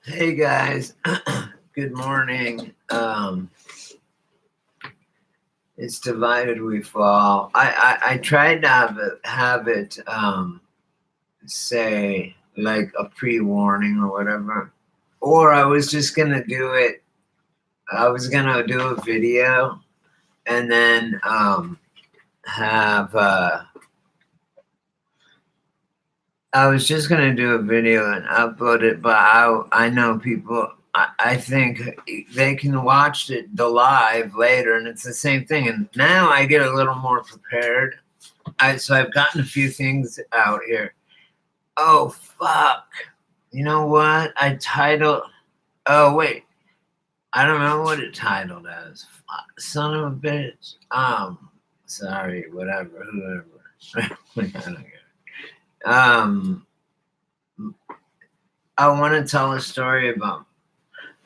Hey guys, good morning. It's divided we fall. I tried to have it say like a pre-warning or whatever, or I was just gonna do it. I was gonna do a video and then have. I was just gonna do a video and upload it, but I know people. I think they can watch the live later, and it's the same thing. And now I get a little more prepared. So I've gotten a few things out here. Oh fuck! You know what? I titled. Oh wait, I don't know what it titled as. Son of a bitch. Sorry, whatever, whoever. I don't care. I want to tell a story about.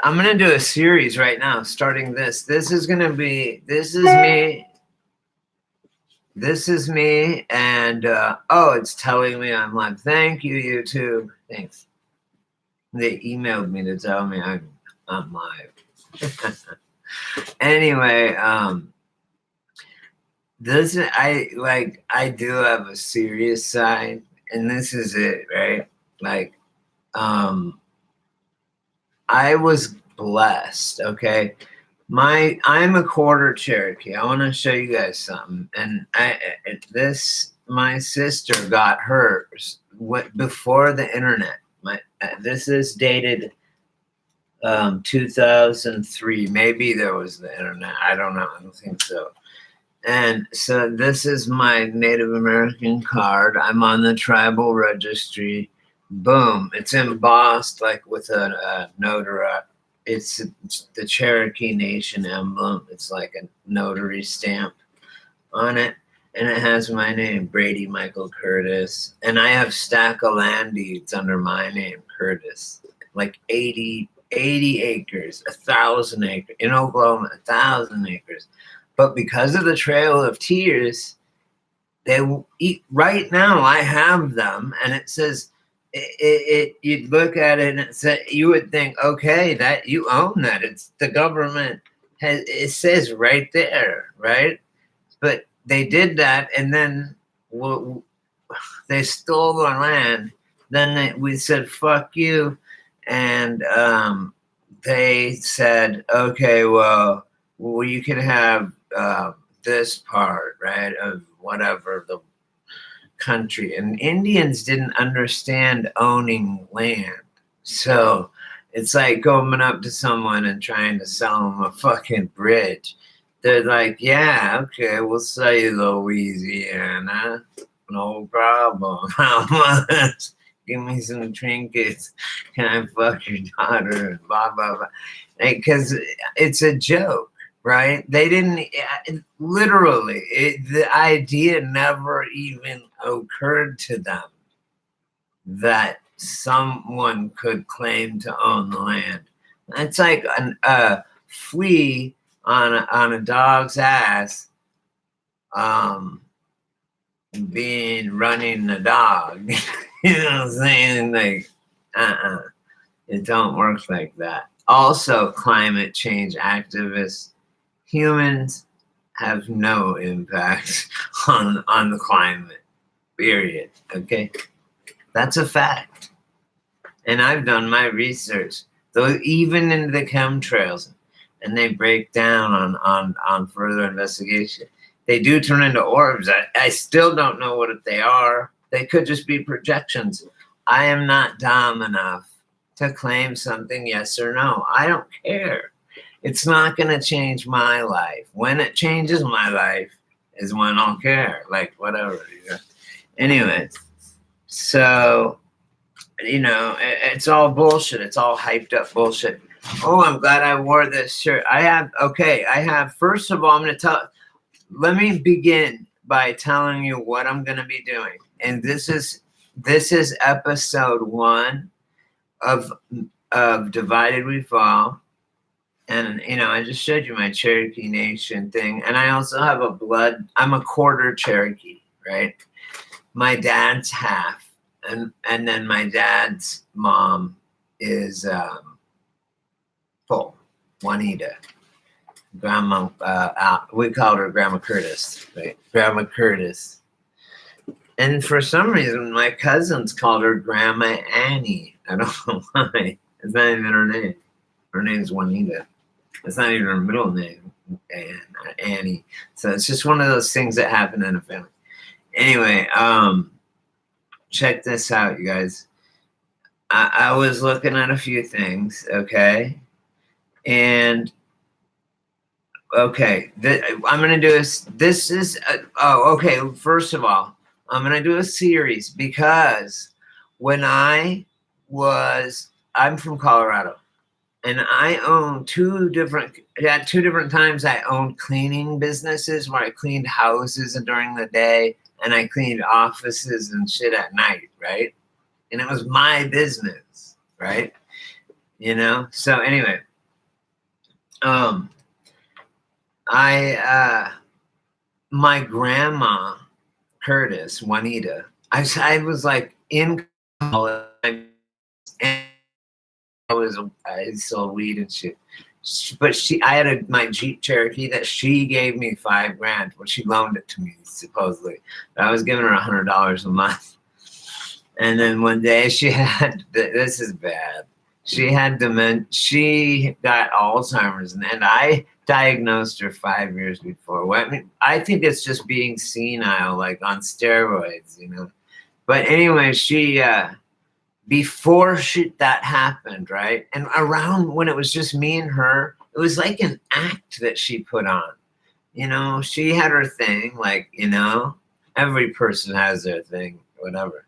I'm gonna do a series right now, starting this. This is gonna be. This is me. This is me, and oh, it's telling me I'm live. Thank you, YouTube. Thanks. They emailed me to tell me I'm live. Anyway, this I do have a serious side, and this is it, right? Like, I was blessed, okay? I'm a quarter Cherokee. I want to show you guys something. And my sister got hers before the internet. This is dated 2003. Maybe there was the internet. I don't know. I don't think so. And so this is my Native American card. I'm on the tribal registry. Boom. It's embossed like with a notary. It's the Cherokee Nation emblem. It's like a notary stamp on it. And it has my name, Brady Michael Curtis. And I have stack of land deeds under my name, Curtis. Like 80 acres, 1,000 acres. In Oklahoma, 1,000 acres. But because of the Trail of Tears, right now I have them, and it says you'd look at it and it said, you would think, okay, that you own that. It's the government it says right there, right? But they did that, and then they stole our land. Then we said, fuck you, and they said, okay, well, you can have this part, right, of whatever the country. And Indians didn't understand owning land. So it's like going up to someone and trying to sell them a fucking bridge. They're like, yeah, okay, we'll sell you Louisiana. No problem. How much? Give me some trinkets. Can I fuck your daughter? Blah, blah, blah. Because it's a joke. Right? They didn't literally, the idea never even occurred to them that someone could claim to own the land. It's like a flea on a dog's ass running the dog. You know what I'm saying? Like, it don't work like that. Also, climate change activists. Humans have no impact on the climate, period. Okay, that's a fact. And I've done my research, though, even in the chemtrails, and they break down on further investigation. They do turn into orbs. I still don't know what they are. They could just be projections. I am not dumb enough to claim something yes or no. I don't care. It's not going to change my life. When it changes my life is when I'll care. Like, whatever. You know? Anyway, so, it's all bullshit. It's all hyped up bullshit. Oh, I'm glad I wore this shirt. First of all, let me begin by telling you what I'm going to be doing. And this is episode 1 of Divided We Fall. And, I just showed you my Cherokee Nation thing. And I also have I'm a quarter Cherokee, right? My dad's half. And then my dad's mom is full. Juanita. Grandma, we called her Grandma Curtis, right? Grandma Curtis. And for some reason, my cousins called her Grandma Annie. I don't know why. It's not even her name. Her name's Juanita. It's not even her middle name, Annie. So it's just one of those things that happen in a family. Anyway, check this out, you guys. I was looking at a few things, okay? And okay, I'm gonna do this is okay. First of all, I'm gonna do a series because when I'm from Colorado, and I own two different times I owned cleaning businesses where I cleaned houses during the day and I cleaned offices and shit at night, right? And it was my business, right? You know. So anyway, my grandma Curtis, Juanita. I was like in college and I sold weed and shit. But I had my Jeep Cherokee that she gave me $5,000. Well, she loaned it to me supposedly, but I was giving her $100 a month. And then one day she had this is bad. She had dementia. She got Alzheimer's, and I diagnosed her 5 years before. Well, I mean, I think it's just being senile, like on steroids, you know. But anyway, she before that happened, right? And around when it was just me and her, it was like an act that she put on. You know, she had her thing, like, you know, every person has their thing, whatever.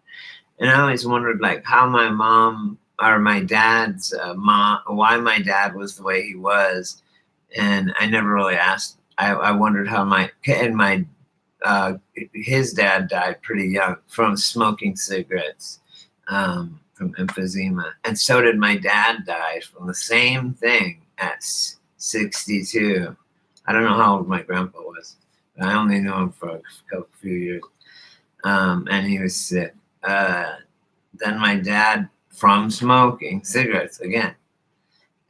And I always wondered, like, how my mom or my dad's why my dad was the way he was. And I never really asked. I wondered how his dad died pretty young from smoking cigarettes, from emphysema. And so did my dad die from the same thing at 62. I don't know how old my grandpa was. I only knew him for a few years. And he was sick. Then my dad, from smoking cigarettes again.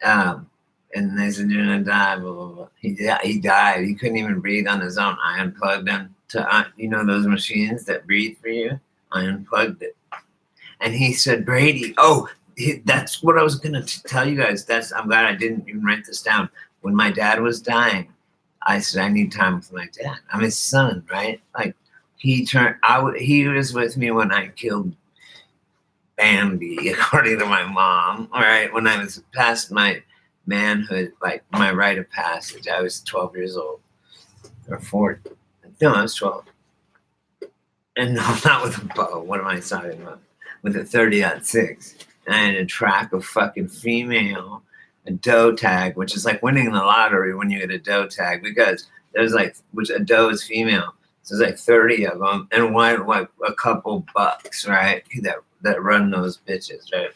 And they said, you're gonna die, blah, blah, blah. He died. He couldn't even breathe on his own. I unplugged him to, you know, those machines that breathe for you? I unplugged it. And he said, Brady, that's what I was gonna tell you guys. I'm glad I didn't even write this down. When my dad was dying, I said, I need time with my dad. I'm his son, right? Like he was with me when I killed Bambi, according to my mom. All right, when I was past my manhood, like my rite of passage, I was 12 years old or 14. No, I was 12. And no, not with a bow. What am I talking about? With a 30-06. And I had to track a fucking female, a doe tag, which is like winning the lottery when you get a doe tag, because there's which a doe is female. So there's like 30 of them, and one, like a couple bucks, right? That run those bitches, right?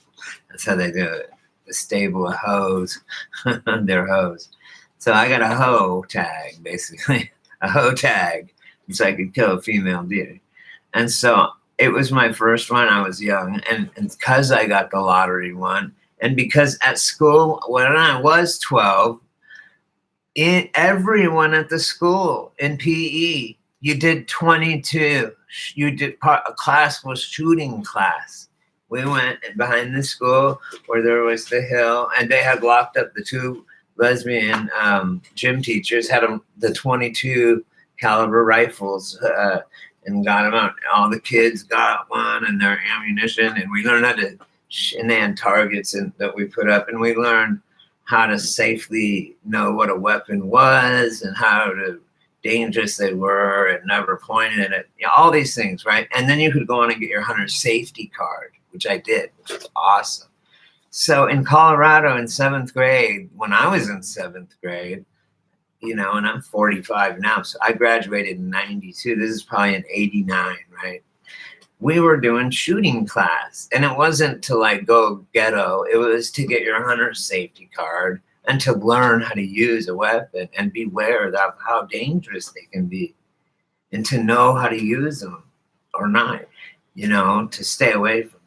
That's how they do it. The stable of hoes, they're hoes. So I got a hoe tag, basically, a hoe tag, so I could kill a female deer. And so it was my first one. I was young, and because I got the lottery one, and because at school when I was 12, everyone at the school in PE, you did 22. A class was shooting class. We went behind the school where there was the hill, and they had locked up the two lesbian gym teachers, had the 22 caliber rifles, and got them out. All the kids got one and their ammunition, and we learned how to, and they had targets that we put up, and we learned how to safely know what a weapon was and how dangerous they were and never pointed at, all these things, right? And then you could go on and get your hunter safety card, which I did, which was awesome. So in Colorado in 7th grade, when I was in 7th grade, you know, and I'm 45 now, so I graduated in 92. This is probably in 89, right? We were doing shooting class, and it wasn't to like go ghetto. It was to get your hunter safety card and to learn how to use a weapon and beware of how dangerous they can be, and to know how to use them or not, you know, to stay away from them.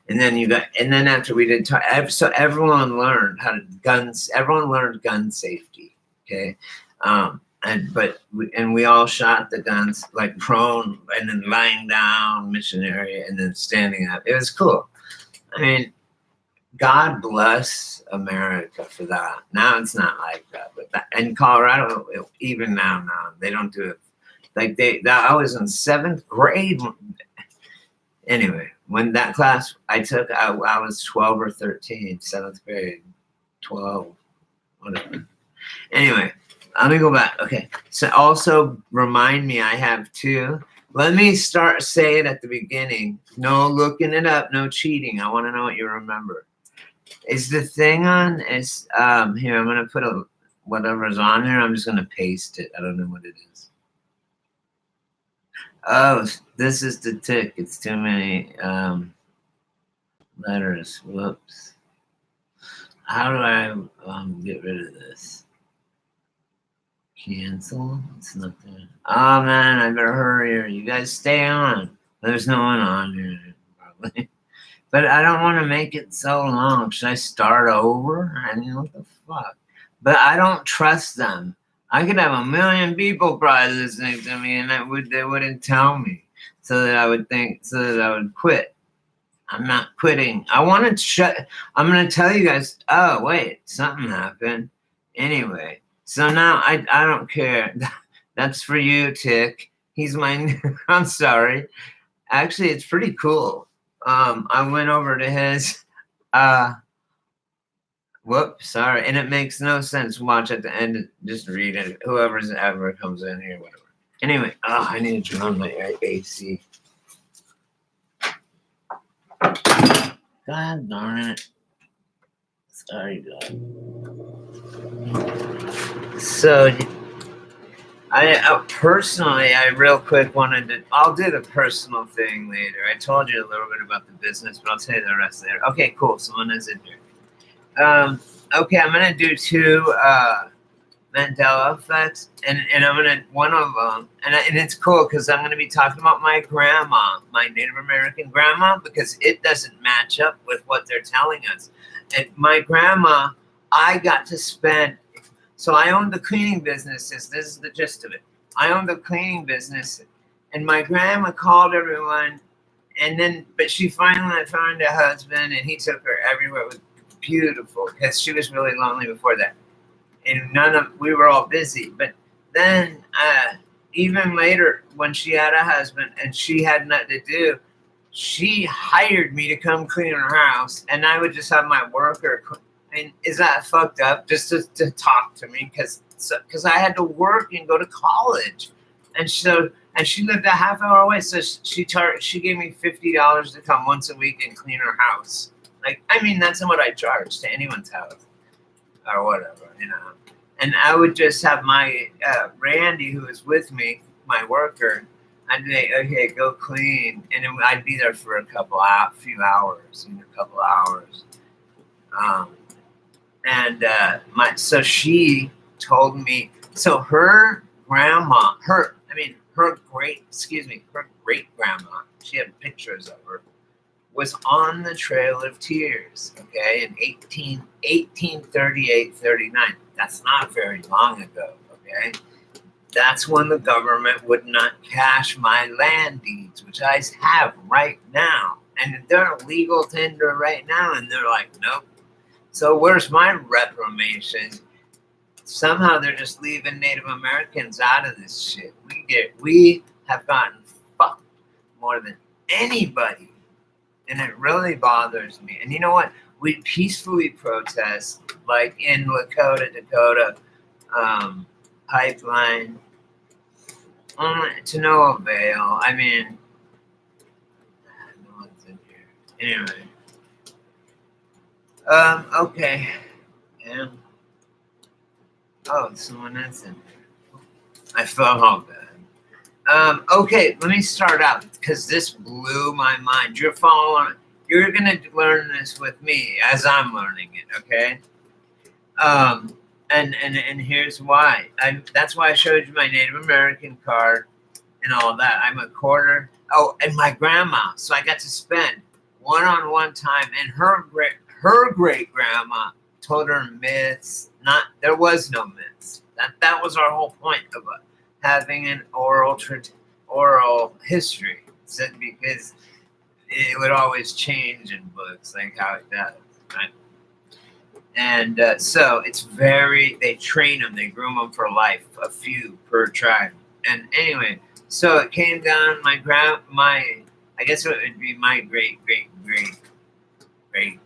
And then and then after we did, so everyone learned how to guns. Everyone learned gun safety. Okay, and we all shot the guns like prone and then lying down, missionary, and then standing up. It was cool. I mean, God bless America for that. Now it's not like that, but in Colorado, even now, they don't do it. Like I was in 7th grade. Anyway, when that class I took, I was 12 or 13, 7th grade, 12, whatever. Anyway, let me go back. Okay. So also remind me, I have 2. Let me say it at the beginning. No looking it up, no cheating. I want to know what you remember. Is the thing on? Is here, I'm going to put whatever's on here. I'm just going to paste it. I don't know what it is. Oh, this is the tick. It's too many letters. Whoops. How do I get rid of this? Cancel. It's not there. Oh man, I better hurry. You guys stay on. There's no one on here probably. But I don't want to make it so long. Should I start over? I mean, what the fuck? But I don't trust them. I could have 1 million people probably listening to me, and they wouldn't tell me, so that I would quit. I'm not quitting. I want to I'm going to tell you guys. Oh wait, something happened. Anyway, so now I don't care. That's for you, Tick. He's my. I'm sorry. Actually, it's pretty cool. I went over to his. Whoops, sorry. And it makes no sense. Watch at the end. Just read it. Whoever's ever comes in here, whatever. Anyway, I need to turn on my AC. God darn it. Sorry, God. So, I personally, I real quick wanted to. I'll do the personal thing later. I told you a little bit about the business, but I'll tell you the rest later. Okay, cool. Someone is in here. Okay, I'm gonna do 2 Mandela effects, and I'm gonna one of them, and it's cool because I'm gonna be talking about my grandma, my Native American grandma, because it doesn't match up with what they're telling us. And my grandma, I got to spend. So I owned the cleaning businesses. This is the gist of it. I owned the cleaning business, and my grandma called everyone, but she finally found a husband, and he took her everywhere. It was beautiful because she was really lonely before that, and we were all busy. But then, even later, when she had a husband and she had nothing to do, she hired me to come clean her house, and I would just have my worker. And is that fucked up? Just to talk to me because I had to work and go to college, and she lived a half hour away. So she gave me $50 to come once a week and clean her house. Like, I mean, that's what I charge to anyone's house or whatever, you know. And I would just have my Randy, who was with me, my worker. I'd be like, okay, go clean, and then I'd be there for a few hours, a couple hours. So she told me. So her grandma, her great grandma. She had pictures of her. Was on the Trail of Tears, okay, in 1838, 39. That's not very long ago, okay? That's when the government would not cash my land deeds, which I have right now. And they're legal tender right now, and they're like, nope. So where's my reformation? Somehow they're just leaving Native Americans out of this shit. We have gotten fucked more than anybody. And it really bothers me. And you know what? We peacefully protest, like in Lakota, Dakota pipeline, to no avail. I mean, no one's in here. Anyway. Okay. Yeah. Oh, someone is in here. I felt all bad. Okay, let me start out because this blew my mind. You're following. You're gonna learn this with me as I'm learning it. Okay. And here's why. That's why I showed you my Native American card and all that. I'm a quarter. Oh, and my grandma. So I got to spend one-on-one time, and her great grandma told her myths. Not there was no myths. That was our whole point of having an oral history. Said because it would always change in books, like how it does, right? And so it's they train them, they groom them for life, a few per tribe. And anyway, so it came down, I guess it would be my great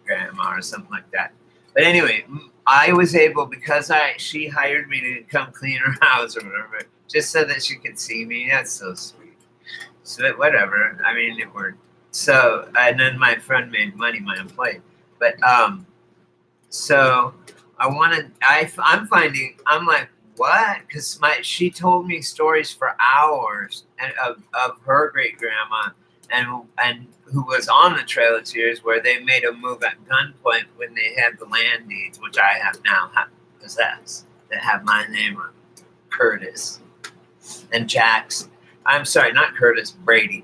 grandma or something like that. But anyway, I was able, because she hired me to come clean her house or whatever, just so that she could see me. That's so sweet. So whatever. I mean, it worked. So, and then my friend made money, my employee. But so I'm like, what? Because she told me stories for hours of her great grandma and who was on the Trail of Tears, where they made a move at gunpoint when they had the land deeds, which I have now possessed, that have my name on Curtis and Jackson. I'm sorry, not Curtis. Brady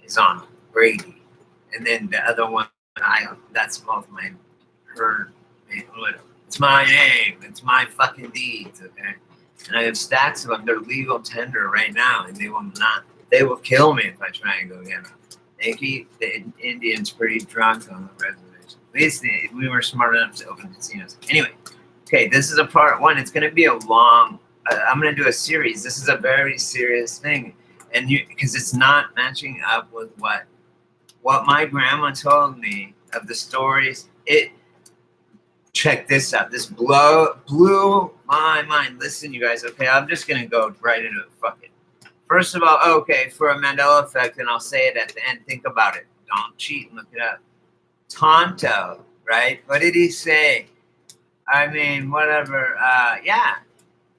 is on them. Brady, and then the other one, that's both her. It's my name. It's my fucking deeds. Okay, and I have stacks of them. They're legal tender right now, and they will not. They will kill me if I try and go get them. They keep the Indians pretty drunk on the reservation. At least we were smart enough to open casinos. Anyway, okay, this is a part one. It's going to be a long. I'm going to do a series. This is a very serious thing, and because it's not matching up with what my grandma told me of the stories. Check this out. This blew my mind. Listen, you guys. Okay, I'm just going to go right into it. Fuck it. First of all, okay, for a Mandela effect, and I'll say it at the end. Think about it. Don't cheat and look it up. Tonto, right? What did he say? I mean, whatever. Yeah.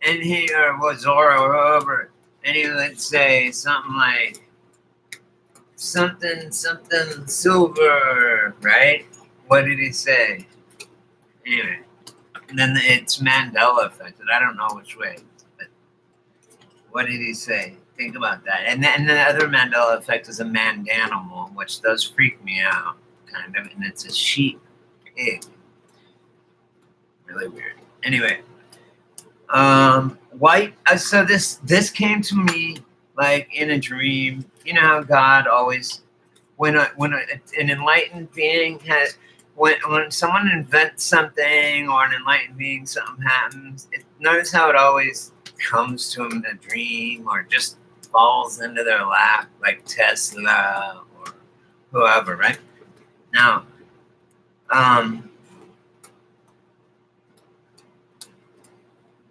And he, or was Zorro or whoever, and he would say something like, something silver, right? What did he say? Anyway, and then it's Mandela effect. I don't know which way, but what did he say? Think about that. And then the other Mandela effect is a mandanimal, which does freak me out, kind of, and it's a sheep pig. Really weird. Anyway, so this came to me like in a dream. You know how God always, when an enlightened being has, when someone invents something or an enlightened being, something happens. Notice how it always comes to them in a dream or just falls into their lap, like Tesla or whoever, right? Now,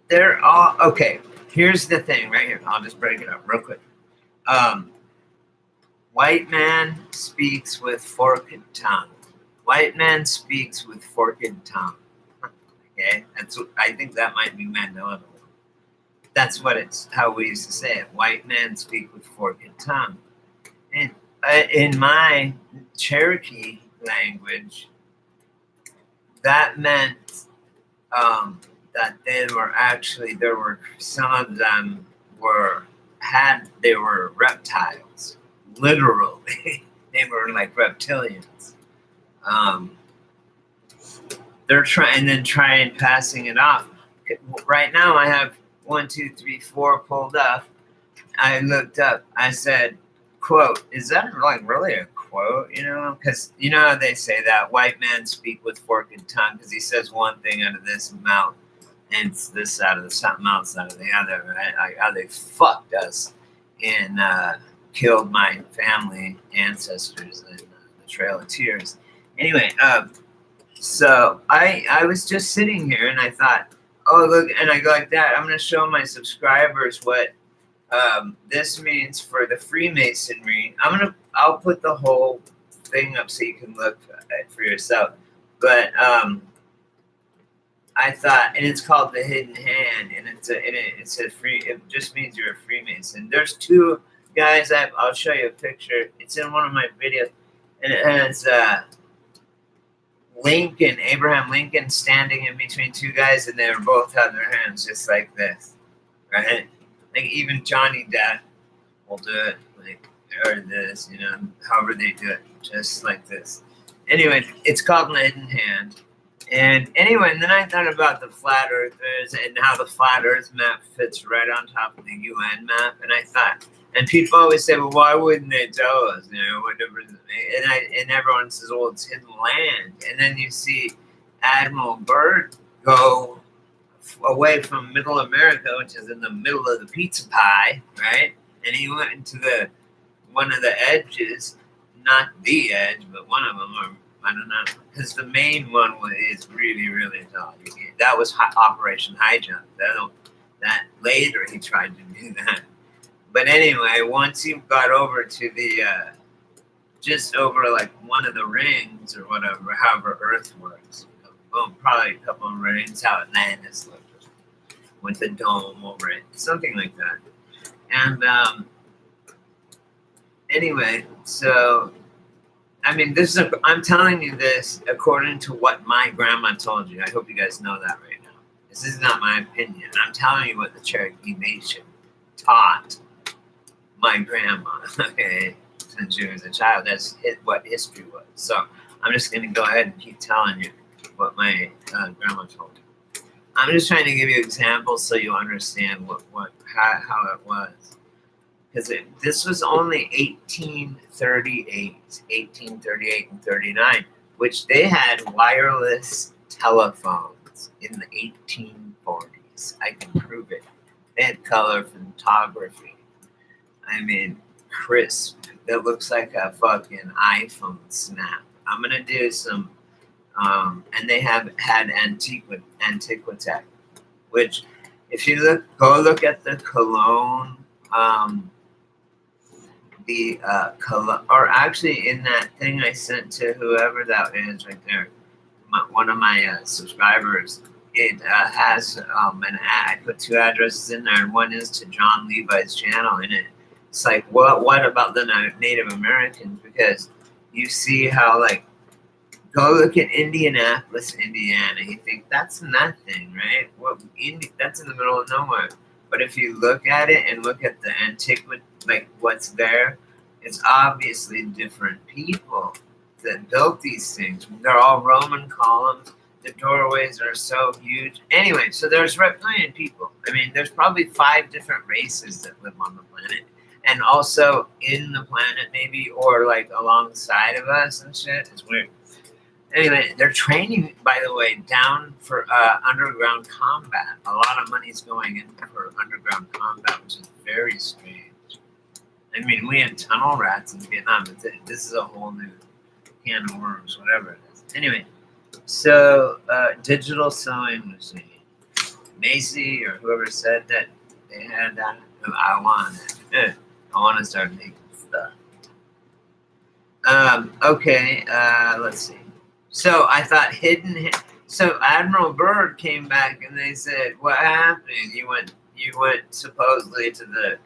they're all okay. Here's the thing, right here. I'll just break it up real quick. White man speaks with forked tongue. White man speaks with forked tongue. Okay, I think that might be Mandela. That's how we used to say it. White men speak with forked tongue. And in my Cherokee language, that meant that there were some of them they were reptiles, literally. They were like reptilians. They're trying passing it off. Right now, I have 1, 2, 3, 4 pulled up. I looked up. I said, "Quote: Is that like really a quote? You know, because you know how they say that white men speak with forked tongue because he says one thing out of this mouth and it's this out of something else out of the other. Right? Like how they fucked us and killed my family ancestors in the Trail of Tears. Anyway, so I was just sitting here and I thought, oh look, and I go like that. I'm gonna show my subscribers what this means for the Freemasonry. I'll put the whole thing up so you can look at it for yourself. But I thought, and it's called the Hidden Hand, and it just means you're a Freemason. There's 2 guys. I'll show you a picture. It's in one of my videos, and it has Abraham Lincoln, standing in between 2 guys, and they both have their hands just like this, right? Like even Johnny Depp will do it, like or this, you know, however they do it, just like this. Anyway, it's called Hidden Hand. And anyway, and then I thought about the flat earthers and how the flat earth map fits right on top of the UN map. And I thought, and people always say, well, why wouldn't they tell us? You know, what difference does it make? And everyone says, well, it's hidden land. And then you see Admiral Byrd go away from Middle America, which is in the middle of the pizza pie, right? And he went into the one of the edges, not the edge, but one of them, or I don't know, because the main one is really, really tall. That was Operation High Jump. That later he tried to do that. But anyway, once he got over to the just over like one of the rings or whatever, however Earth works, boom, probably a couple of rings, how Atlantis looked with a dome over it, something like that. And anyway, so I mean, I'm telling you this according to what my grandma told you. I hope you guys know that right now. This is not my opinion. I'm telling you what the Cherokee Nation taught my grandma, okay, since she was a child. That's what history was. So I'm just going to go ahead and keep telling you what my grandma told me. I'm just trying to give you examples so you understand how it was. Because this was only 1838 and 39, which they had wireless telephones in the 1840s. I can prove it. They had color photography. I mean, crisp. That looks like a fucking iPhone snap. I'm going to do some, and they had Antiquitech, which if you go look at the Cologne, or actually in that thing I sent to whoever that is right there, one of my subscribers, it has an ad. I put two addresses in there, and one is to John Levi's channel, and it's like, what about the Native Americans? Because you see how, like, go look at Indianapolis, Indiana. You think that's nothing, right? Well, that's in the middle of nowhere. But if you look at it and look at the antiquity, like what's there, it's obviously different people that built these things. They're all Roman columns. The doorways are so huge. Anyway, so there's reptilian people. I mean, there's probably 5 different races that live on the planet. And also in the planet, maybe, or like alongside of us and shit. It's weird. Anyway, they're training, by the way, down for underground combat. A lot of money's going in for underground combat, which is very strange. I mean, we had tunnel rats in Vietnam, but this is a whole new can of worms, whatever it is. Anyway, so digital sewing machine. Macy or whoever said that they had that. I want it. I want to start making stuff. Okay, let's see. So I thought so Admiral Byrd came back and they said, what happened? You went supposedly to the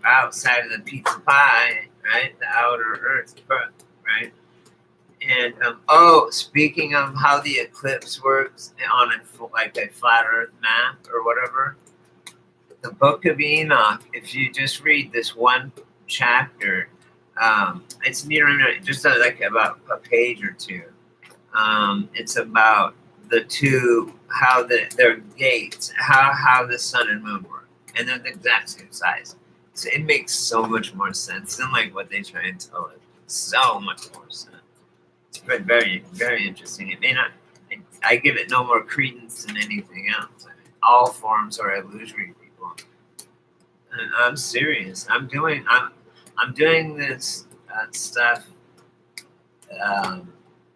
outside of the pizza pie, right? The outer earth, right? And speaking of how the eclipse works on a flat earth map or whatever, the Book of Enoch, if you just read this one chapter, it's near just like about a page or two. It's about the two, how their gates, how the sun and moon work, and they're the exact same size. So it makes so much more sense than like what they try and tell it. So much more sense. It's very, very interesting. It may not. I give it no more credence than anything else. I mean, all forms are illusory, people. And I'm serious. I'm doing this stuff.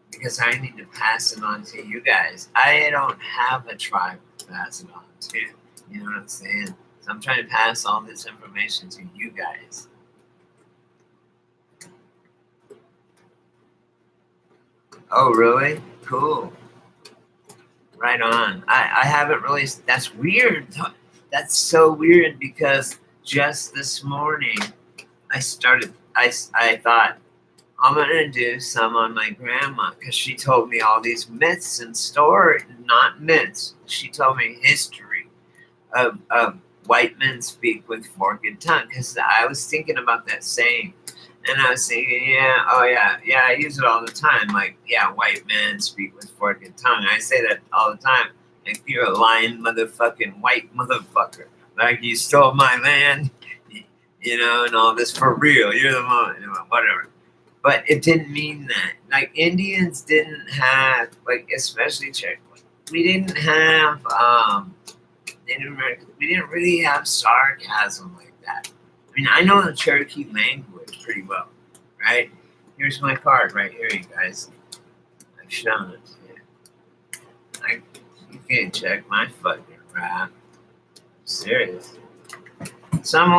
Because I need to pass it on to you guys. I don't have a tribe to pass it on to. You know what I'm saying? So I'm trying to pass all this information to you guys. Oh, really? Cool. Right on. I haven't really... That's weird. That's so weird because just this morning I thought, I'm going to do some on my grandma because she told me all these myths and stories, not myths. She told me history of white men speak with forked tongue because I was thinking about that saying. And I was thinking, yeah, oh yeah, I use it all the time. Like, yeah, white men speak with forked tongue. I say that all the time. Like, you're a lying motherfucking white motherfucker. Like, you stole my land, and all this for real. You're the one, whatever. But it didn't mean that. Like, Indians didn't have, like, especially Cherokee. We didn't have, Native American. We didn't really have sarcasm like that. I mean, I know the Cherokee language pretty well, right? Here's my card right here, you guys. I've shown it to you. You can check my fucking rap. Serious. So I'm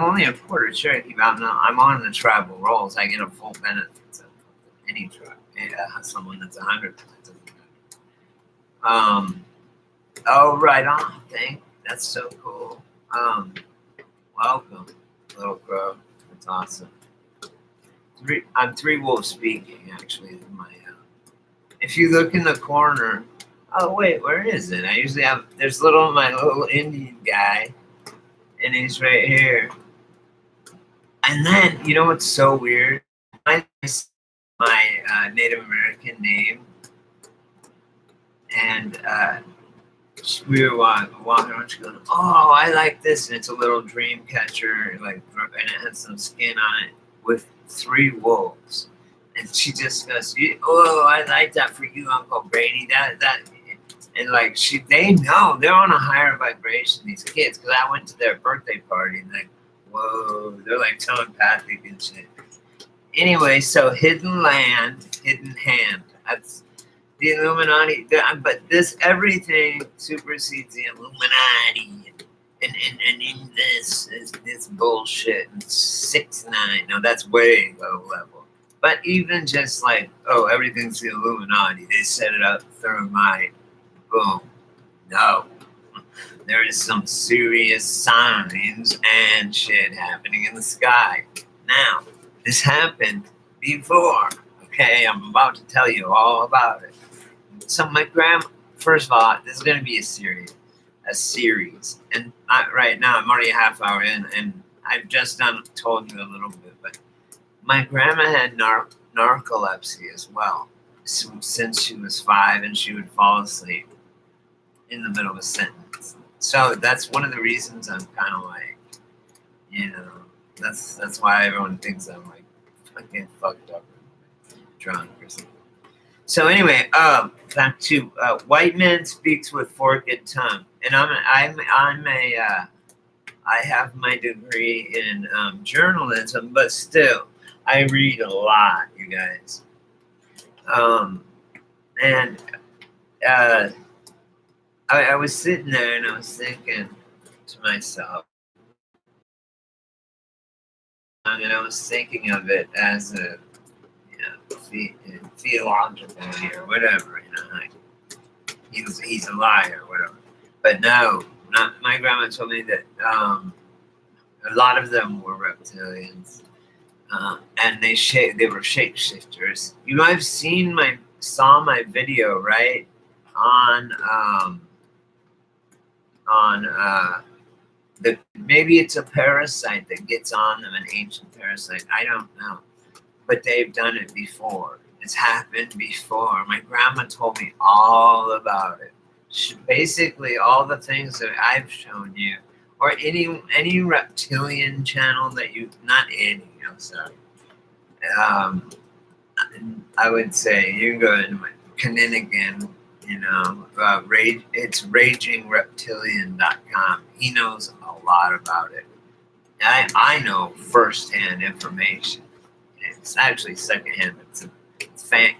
only a quarter Cherokee, but I'm on the tribal rolls. I get a full benefits of any tribe. Someone that's 100%. Oh, right on. That's so cool. Welcome, little crow. That's awesome. I'm three wolves speaking, actually. If you look in the corner, oh wait, where is it? I usually have. There's my little Indian guy, and he's right here. And then you know what's so weird? My Native American name, and we were walking around. She goes, "Oh, I like this," and it's a little dream catcher, and it has some skin on it with 3 wolves. And she just goes, "Oh, I like that for you, Uncle Brady." And they know they're on a higher vibration. These kids, because I went to their birthday party, and whoa, they're like telepathic and shit. Anyway, so hidden land, hidden hand. That's the Illuminati. But everything supersedes the Illuminati. And in this bullshit. 6ix9ine. No, that's way low level. But even just everything's the Illuminati. They set it up through my boom. No. There is some serious signs and shit happening in the sky. Now, this happened before. Okay, I'm about to tell you all about it. So my grandma, first of all, this is going to be a series. And right now I'm already a half hour in, and I've just told you a little bit, but my grandma had narcolepsy as well since she was 5, and she would fall asleep in the middle of a sentence. So that's one of the reasons I'm kind of that's why everyone thinks I'm fucking fucked up, drunk or something. So anyway, back to white man speaks with forked tongue, and I have my degree in journalism, but still, I read a lot, you guys. And I was sitting there and I was thinking to myself, and I was thinking of it as a theological or whatever, he's a liar or whatever. But no, my grandma told me that a lot of them were reptilians, and they were shapeshifters. You know, I've saw my video, right, on maybe it's a parasite that gets on them, an ancient parasite. I don't know. But they've done it before. It's happened before. My grandma told me all about it. Basically, all the things that I've shown you, or any reptilian channel that not any, sorry. I would say you can go into my Kaninigan, it's ragingreptilian.com. He knows a lot about it. I know firsthand information. It's actually secondhand. It's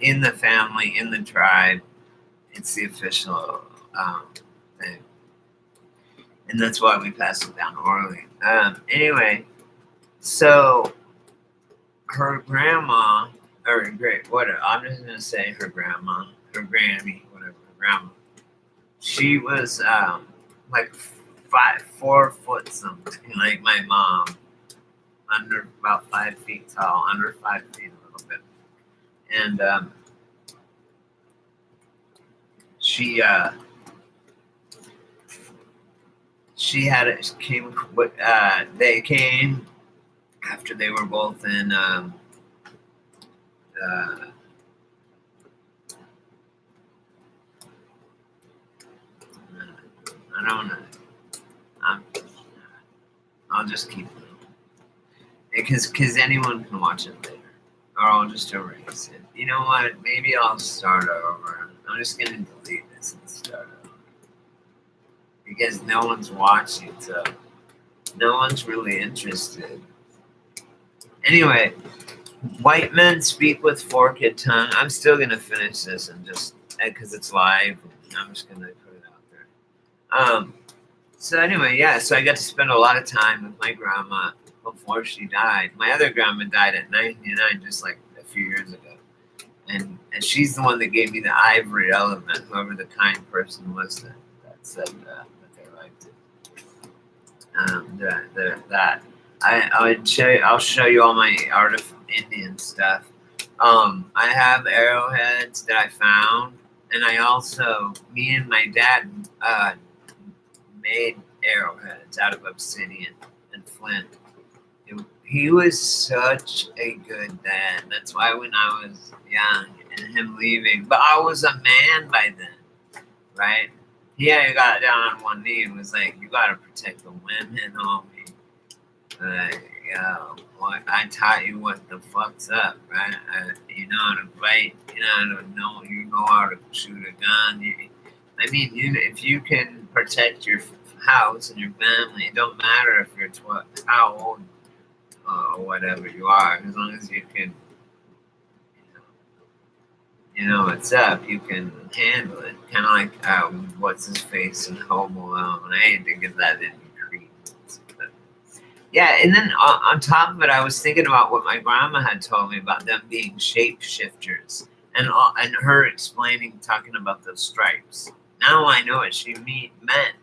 in the family, in the tribe. It's the official thing, and that's why we pass it down orally. Anyway, so her grandma, or whatever. I'm just gonna say her grandma, her granny, whatever. Her grandma. She was 4 foot something, like my mom. Under about 5 feet tall, under 5 feet a little bit, and she had it. They came after they were both in I don't know. I'm, I'll just keep it because anyone can watch it later, or I'll just erase it. You know what? Maybe I'll start over. I'm just gonna delete this and start over because no one's watching, so no one's really interested. Anyway, white men speak with forked tongue. I'm still gonna finish this and just because it's live. I'm just gonna put it out there. So anyway, yeah. So I got to spend a lot of time with my grandma before she died. My other grandma died at 99, just like a few years ago, and she's the one that gave me the ivory elephant. Whoever the kind person was that said that they liked it. That I'll show you all my art of Indian stuff. I have arrowheads that I found, and I also me and my dad made arrowheads out of obsidian and flint. He was such a good dad. That's why when I was young and him leaving, but I was a man by then, right? He got down on one knee and was like, "You gotta protect the women, homie." Like, yo, I taught you what the fuck's up, right? You know how to fight. You know how to shoot a gun. If you can protect your house and your family, it don't matter if you're how old or whatever you are, as long as you can, you know what's up, you can handle it. Kind of like what's his face in Home Alone. I hate to get that into credence, but yeah. And then on top of it, I was thinking about what my grandma had told me about them being shapeshifters, and her talking about those stripes. Now I know what she meant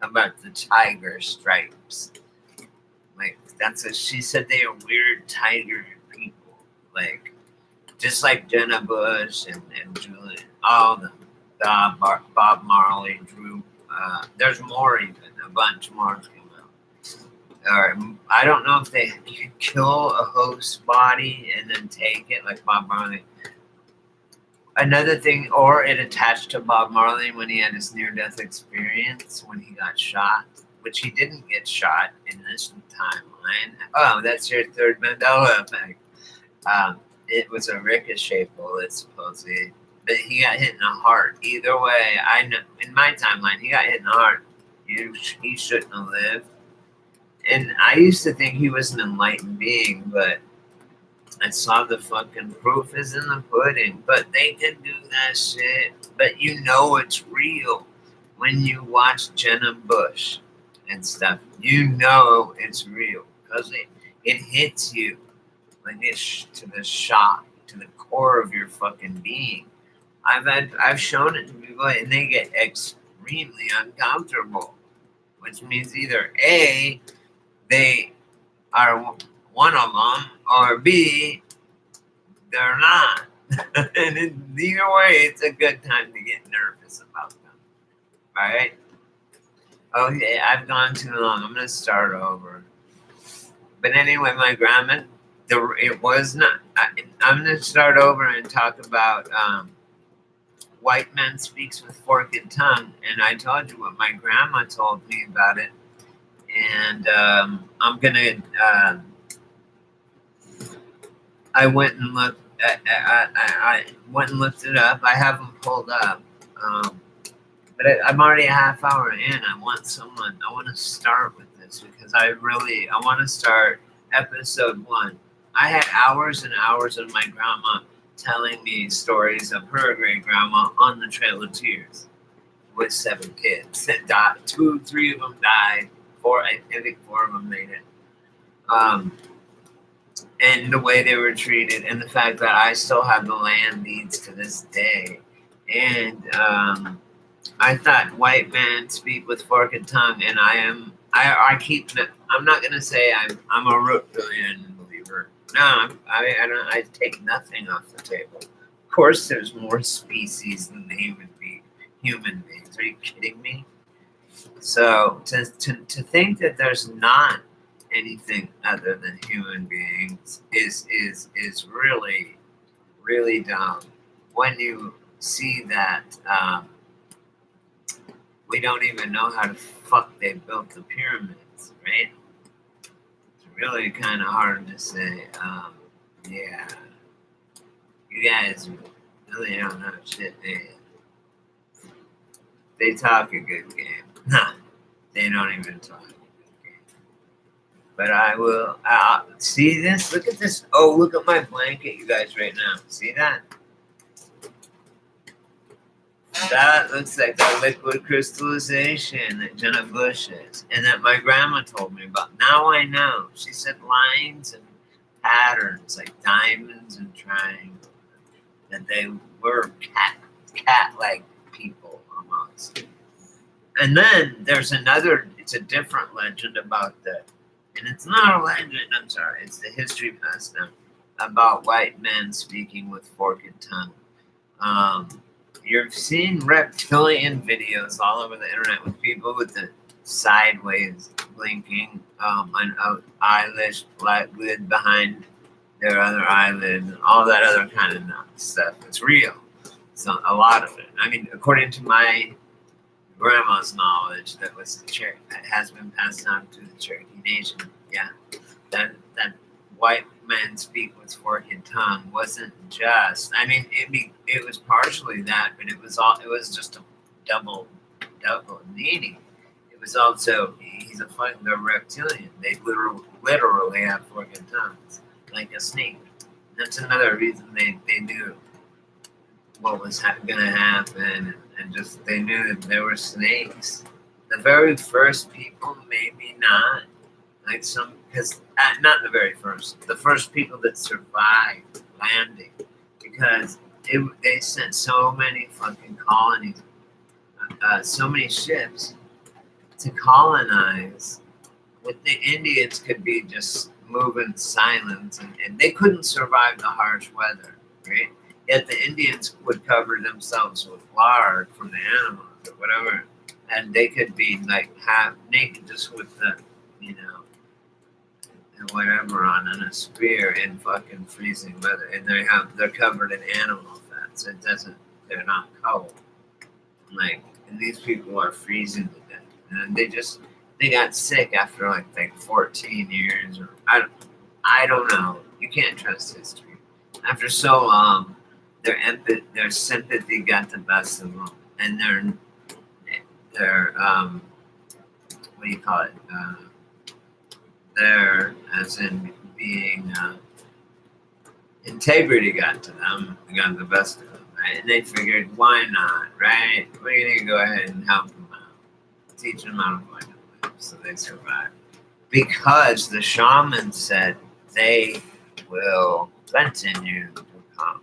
about the tiger stripes. Like that's what she said. They are weird tiger people, like just like Jenna Bush and Julian, all of them. Bob Marley, Drew. There's more even, a bunch more came out. Or I don't know if they kill a host body and then take it like Bob Marley. Another thing, or it attached to Bob Marley when he had his near-death experience when he got shot, which he didn't get shot in this timeline. Oh, that's your third Mandela effect. It was a ricochet bullet, supposedly, but he got hit in the heart. Either way, I know in my timeline he got hit in the heart. He shouldn't have lived. And I used to think he was an enlightened being, but I saw the fucking proof is in the pudding. But they can do that shit. But you know it's real when you watch Jenna Bush and stuff. You know it's real because it hits you like to the shock, to the core of your fucking being. I've shown it to people and they get extremely uncomfortable, which means either A, they are one of them, or B, they're not. And either way, it's a good time to get nervous about them. Right? Okay, I've gone too long. I'm gonna start over. But anyway, my grandma, it was not. I'm gonna start over and talk about white man speaks with forked tongue, and I told you what my grandma told me about it, and I'm gonna. I went and looked. I went and looked it up. I have them pulled up, but I'm already a half hour in. I want to start with this because I want to start episode 1. I had hours and hours of my grandma telling me stories of her great grandma on the Trail of Tears with 7 kids that died. 3 of them died. I think 4 of them made it. And the way they were treated, and the fact that I still have the land deeds to this day. And I thought white men speak with forked tongue, and I'm not gonna say I'm a reptilian believer. No, I take nothing off the table. Of course, there's more species than human beings. Are you kidding me? So to think that there's not anything other than human beings is really, really dumb. When you see that we don't even know how the fuck they built the pyramids, right? It's really kind of hard to say. Yeah, you guys really don't know shit, do you? They talk a good game. Nah, they don't even talk a good game. But I will. See this? Look at this. Oh, look at my blanket, you guys, right now. See that? That looks like a liquid crystallization that Jenna Bush is, and that my grandma told me about. Now I know. She said lines and patterns like diamonds and triangles. That they were cat-like people almost. And then there's another. It's a different legend about that, and it's not a legend. I'm sorry. It's the history passed down about white men speaking with forked tongue. You've seen reptilian videos all over the internet with people with the sideways blinking, an eyelash lid behind their other eyelid, and all that other kind of stuff. It's real. So a lot of it. I mean, according to my grandma's knowledge, that has been passed down to the Cherokee Nation. Yeah, that white men speak with forked tongue wasn't just. I mean, it was partially that, but it was just a double meaning. It was also he's a fucking reptilian. They literally have forked tongues, like a snake. That's another reason they knew what was going to happen, and just they knew that there were snakes. The very first people, maybe not, like some, because not the very first, the first people that survived landing, because they sent so many fucking colonies, so many ships to colonize. With the Indians could be just moving silent, and they couldn't survive the harsh weather, right? Yet the Indians would cover themselves with lard from the animals or whatever, and they could be like half naked just with the, you know, and whatever on a spear in fucking freezing weather, and they're covered in animal fat, so they're not cold. Like, and these people are freezing to death, and they got sick after like 14 years, or I don't know. You can't trust history. After so long, their sympathy got the best of them, and their what do you call it? Their, as in being integrity got to them, got the best of them, right? And they figured, why not, right? We're gonna go ahead and help them out, teach them how to find a live, so they survived. Because the shaman said they will continue to come.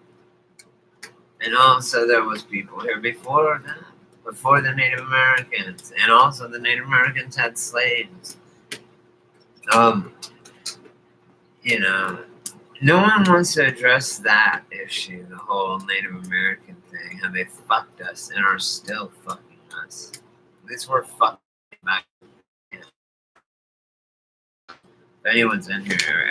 And also there was people here before that, before the Native Americans, and also the Native Americans had slaves. You know, no one wants to address that issue, the whole Native American thing, how they fucked us and are still fucking us. At least we're fucking back. If anyone's in here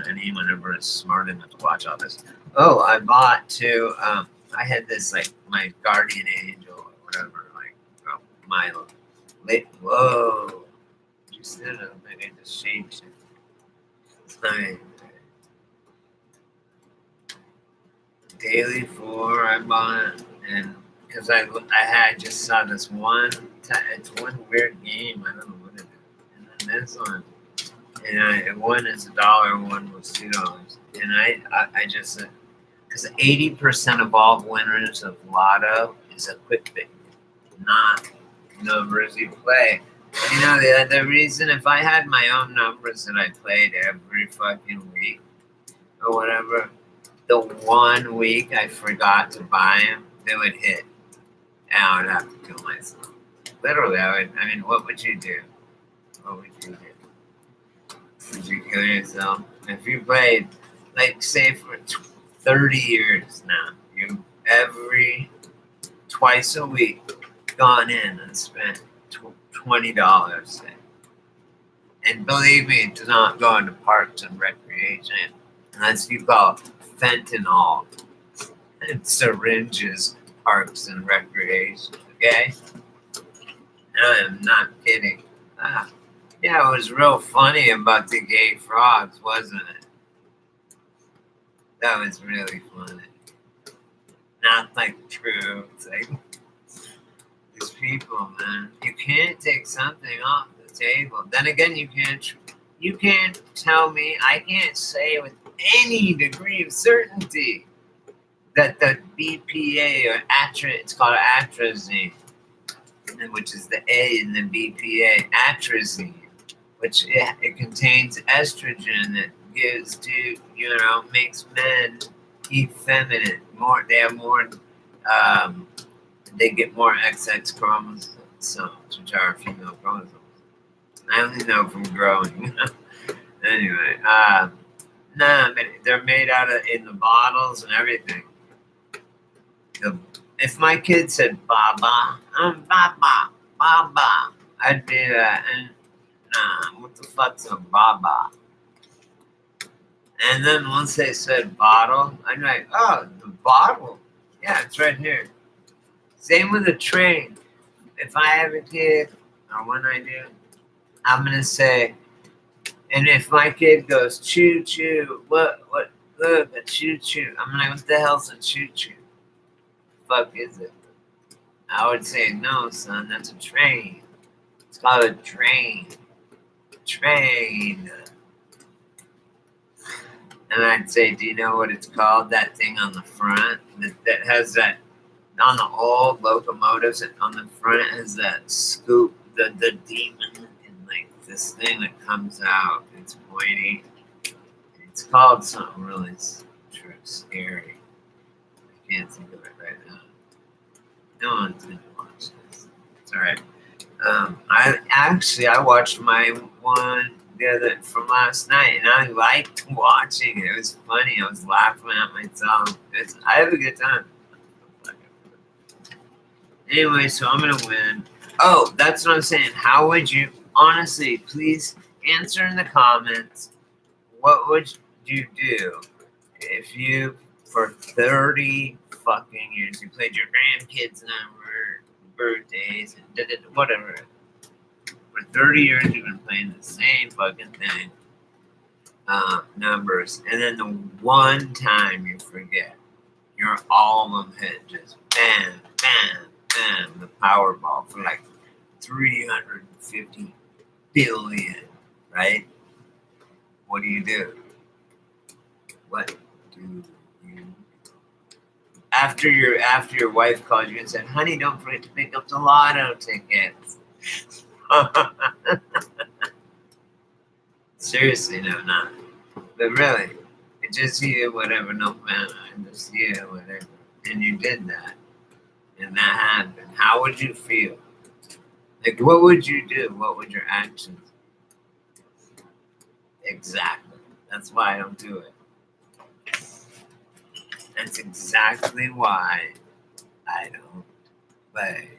anyone ever is smart enough to watch all this. Oh, I bought two, I had this, like, my guardian angel or whatever, like, my whoa. You see that? I think I just changed it. Like, Daily 4 I bought, and because I had just saw this it's one weird game, I don't know what it is, and then this one, and one is $1, one was $2, and I just, because 80% of all winners of Lotto is a quick pick, not numbers you play. You know, the reason, if I had my own numbers that I played every fucking week or whatever, the 1 week I forgot to buy them, they would hit. And I would have to kill myself. Literally, I mean, what would you do? What would you do? Would you kill yourself? If you played, like, say for 30 years now, you twice a week gone in and spent $20, say, And believe me, do not go into parks and recreation unless you call fentanyl and syringes parks and recreation. Okay? I am not kidding. Ah, yeah, it was real funny about the gay frogs, wasn't it? That was really funny. Not like true. It's like these people, man. You can't take something off the table. Then again, you can't tell me. I can't say with any degree of certainty that the BPA or it's called atrazine, which is the A in the BPA, atrazine, which it contains estrogen that gives to, makes men effeminate. More, they have more, they get more XX chromosomes, which are female chromosomes. I only know from growing. Anyway, nah, but they're made out of in the bottles and everything. If my kid said "Baba," Baba, Baba, I'd be that. And nah, what the fuck's a Baba? And then once they said bottle, I'm like, oh, the bottle. Yeah, it's right here. Same with a train. If I have a kid, or when I do, I'm gonna say, and if my kid goes choo choo, look, a choo choo. I'm like, what the hell's a choo choo? Fuck is it? I would say, no, son, that's a train. It's called a train. Train. And I'd say, do you know what it's called? That thing on the front that has that, on the old locomotives, on the front has that scoop, the demon, and like this thing that comes out. It's pointy. It's called something really scary. I can't think of it right now. No one's gonna watch this. It's alright. I watched my one from last night, and I liked watching it. It was funny. I was laughing at myself. I have a good time. Anyway, so I'm gonna win. Oh, that's what I'm saying. How would you honestly? Please answer in the comments. What would you do if you, for 30 fucking years, you played your grandkids' number, birthdays, and whatever. For 30 years, you've been playing the same fucking thing, numbers, and then the one time you forget, your all of them hit just bam, bam, bam, the Powerball for like 350 billion, right? What do you do? What do you do? After your wife called you and said, honey, don't forget to pick up the lotto tickets. Seriously, no, not. But really, it's just you, whatever, no matter. Just you, whatever. And you did that. And that happened. How would you feel? Like, what would you do? What would your actions? Exactly. That's why I don't do it. That's exactly why I don't play.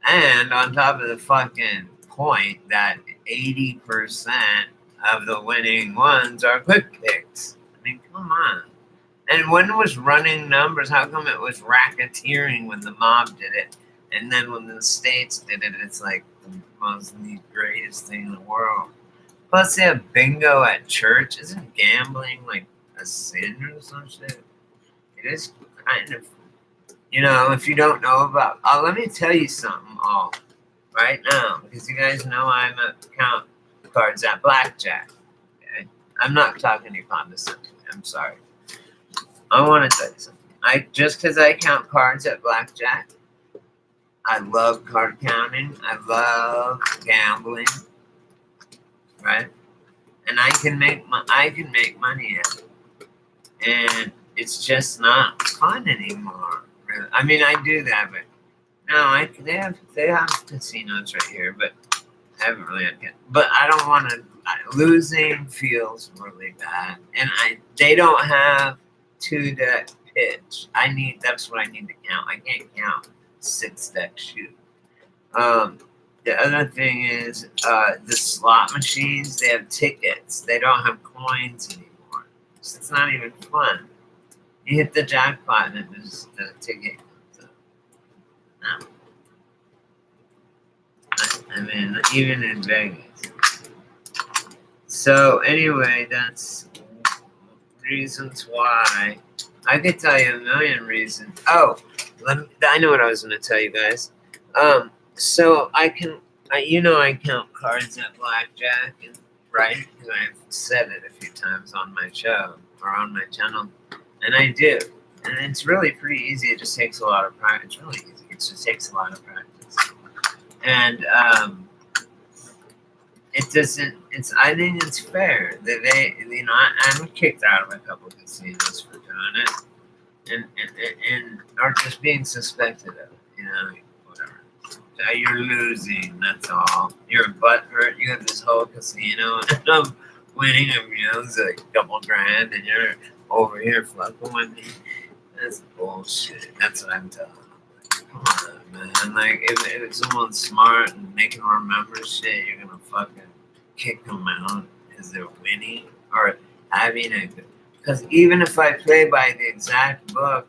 And on top of the fucking point that 80% of the winning ones are quick picks. I mean, come on. And when it was running numbers, how come it was racketeering when the mob did it? And then when the states did it, it's like the greatest thing in the world. Plus, they have bingo at church. Isn't gambling like a sin or some shit? It is kind of, if you don't know about, let me tell you something all right now, because you guys know I'm a count cards at blackjack. Okay? I'm not talking to you condescendingly. I'm sorry. I want to tell you something. Just because I count cards at blackjack, I love card counting. I love gambling, right? And I can make money at it, and it's just not fun anymore. Really. I mean, I do that, but no, they have casinos right here, but I haven't really had. But I don't want to. Losing feels really bad, and they don't have 2-deck pitch. That's what I need to count. I can't count 6-deck shoot. The other thing is the slot machines, they have tickets. They don't have coins anymore. So it's not even fun. You hit the jackpot and the ticket comes up. No. I mean, even in Vegas. So anyway, that's reasons why. I could tell you a million reasons. Oh, I know what I was going to tell you guys. So I count cards at blackjack, and right? Because I've said it a few times on my show or on my channel, and I do. And it's really pretty easy. It just takes a lot of practice. It's really easy. It just takes a lot of practice. And it doesn't. It's. I think it's fair that I'm kicked out of a couple of casinos for doing it, and or just being suspected of it. Whatever. You're losing. That's all. You're butthurt. You have this whole casino, and I'm winning. It's like a couple grand, and you're over here fucking with me. That's bullshit. That's what I'm telling you. Come on, man. Like, if someone's smart and they can remember shit, you're gonna fucking kick them out because they're winning or having a good. Because even if I play by the exact book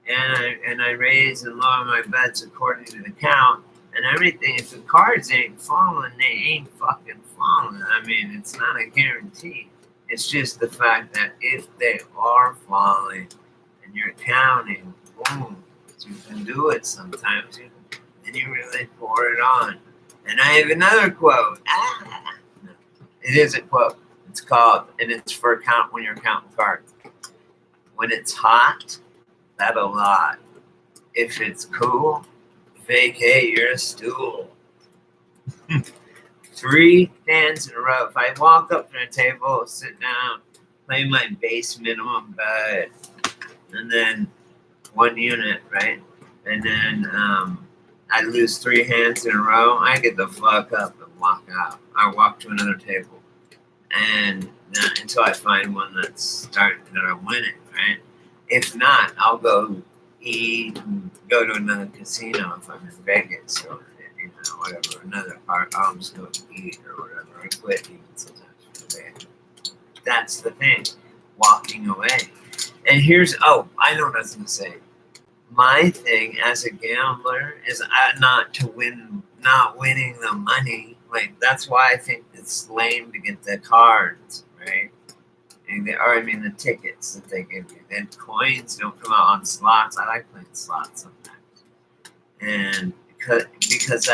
and I raise and lower my bets according to the count and everything, if the cards ain't falling, they ain't fucking falling. I mean, it's not a guarantee. It's just the fact that if they are falling and you're counting, boom. You can do it sometimes, and you really pour it on. And I have another quote. No, it is a quote. It's called, and it's for count when you're counting cards. When it's hot, bet a lot. If it's cool, vacate your stool. 3 hands in a row. If I walk up to a table, sit down, play my base minimum bet, and then 1 unit, right? And then I lose 3 hands in a row. I get the fuck up and walk out. I walk to another table, and until I find one that I'm winning, right? If not, I'll go eat and go to another casino if I'm in Vegas or whatever. Another part, I'll just go eat or whatever. I quit eating sometimes for the day. That's the thing, walking away. And I know what I was going to say. My thing as a gambler is not winning the money. Like, that's why I think it's lame to get the cards, right? And the tickets that they give you. Then coins don't come out on slots. I like playing slots sometimes. And because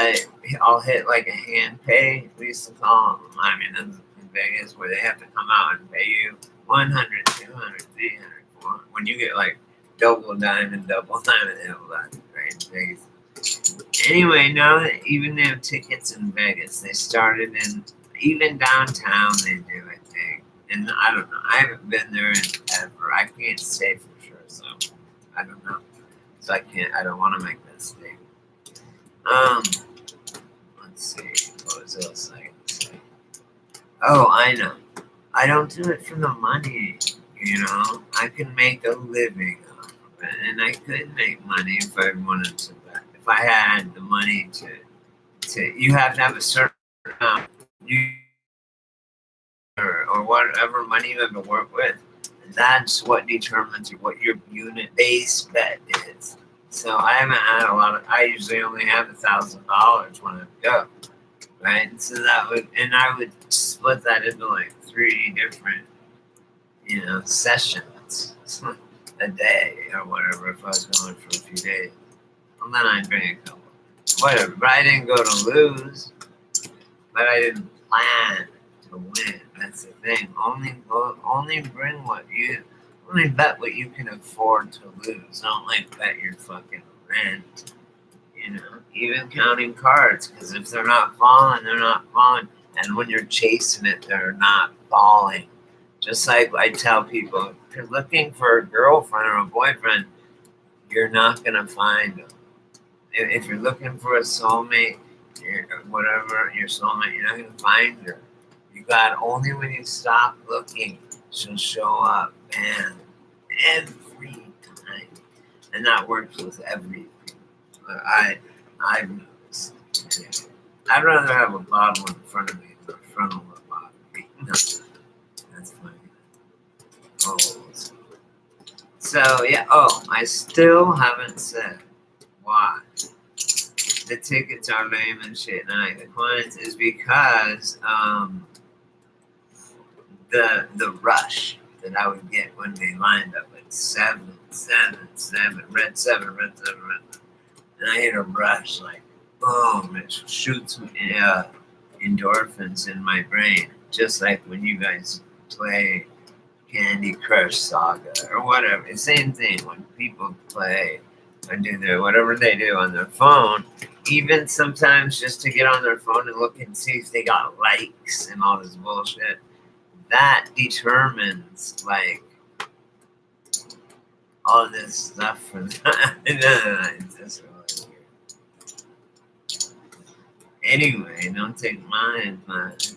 I'll hit like a hand pay, we used to call them. I mean, in Vegas where they have to come out and pay you 100, 200, 300, 400. When you get like double diamond, right in Vegas. Anyway, now that even they have tickets in Vegas, they started in, even downtown they do, I think. And I don't know. I haven't been there in ever. I can't say for sure, so I don't know. So I don't want to make that statement. Let's see. What was else I can say? Oh, I know. I don't do it for the money, I can make a living off of it, and I could make money if I wanted to. If I had the money to you have to have a certain amount, or whatever money you have to work with. That's what determines what your unit base bet is. So I haven't had I usually only have $1,000 when I go, right? So I would split that into like 3 different, sessions a day or whatever if I was going for a few days. And then I'd bring a couple. Whatever. But I didn't go to lose, but I didn't plan to win. That's the thing. Only bet what you can afford to lose. Don't bet your fucking rent. Even counting cards, because if they're not falling, they're not falling. And when you're chasing it, they're not falling. Just like I tell people, if you're looking for a girlfriend or a boyfriend, you're not gonna find them. If you're looking for a soulmate, your soulmate, you're not gonna find her. Only when you stop looking, she'll show up, man, every time. And that works with everything. I've noticed. Anyway, I'd rather have a bottle in front of me than a frontal lobotomy. No, that's funny. Oh, so yeah. Oh, I still haven't said why the tickets are lame and shit. And I declined is because the rush that I would get when they lined up at 7, red 7, red 7, red 7. And I hit a rush like boom, it shoots me endorphins in my brain, just like when you guys play Candy Crush Saga or whatever. The same thing when people play and do their whatever they do on their phone, even sometimes just to get on their phone and look and see if they got likes and all this bullshit. That determines like all this stuff for that. It's just really weird. Anyway, don't take my advice.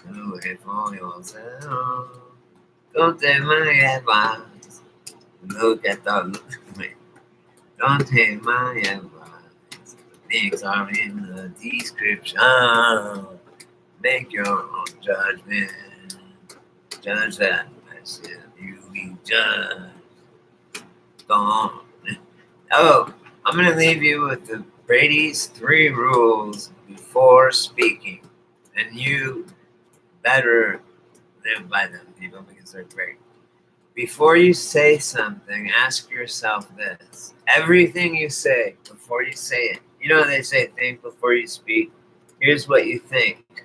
Away for yourself. Don't take my advice. Look at the wait. Don't take my advice. Things are in the description. Make your own judgment. Judge that myself. You be judged. Go on. Oh, I'm gonna leave you with the Brady's 3 rules before speaking, and you better live by them, people, because they're great. Before you say something, ask yourself this. Everything you say, before you say it, you know they say think before you speak. Here's what you think.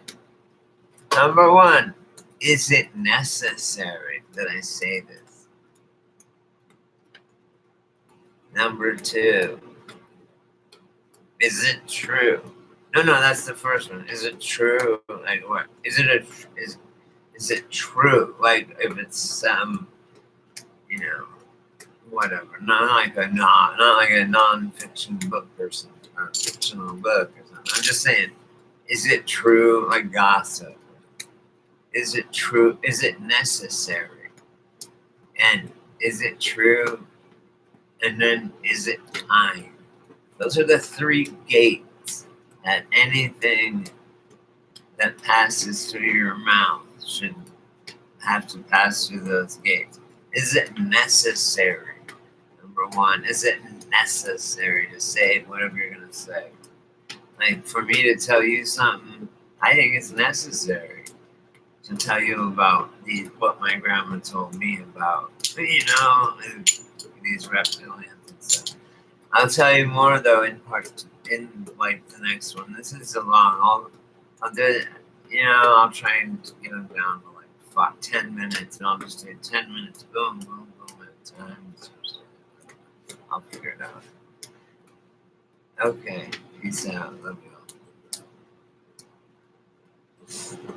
Number 1, is it necessary that I say this? Number 2, is it true? No, that's the first one. Is it true? Like what? Is it true? Like if it's you know, whatever. Not like a non-fiction book person or a fictional book or something. I'm just saying, is it true? Like gossip. Is it true? Is it necessary? And is it true? And then is it kind? Those are the 3 gates that anything that passes through your mouth should have to pass through those gates. Is it necessary? Number 1, is it necessary to say whatever you're going to say? Like for me to tell you something, I think it's necessary to tell you about what my grandma told me about, these reptilians and stuff. I'll tell you more though in like the next one. This is a long. I'll do it. I'll try and get them down to like 10 minutes, and I'll just do 10 minutes. Boom, boom, boom at a time. I'll figure it out. Okay, peace out. Love you all.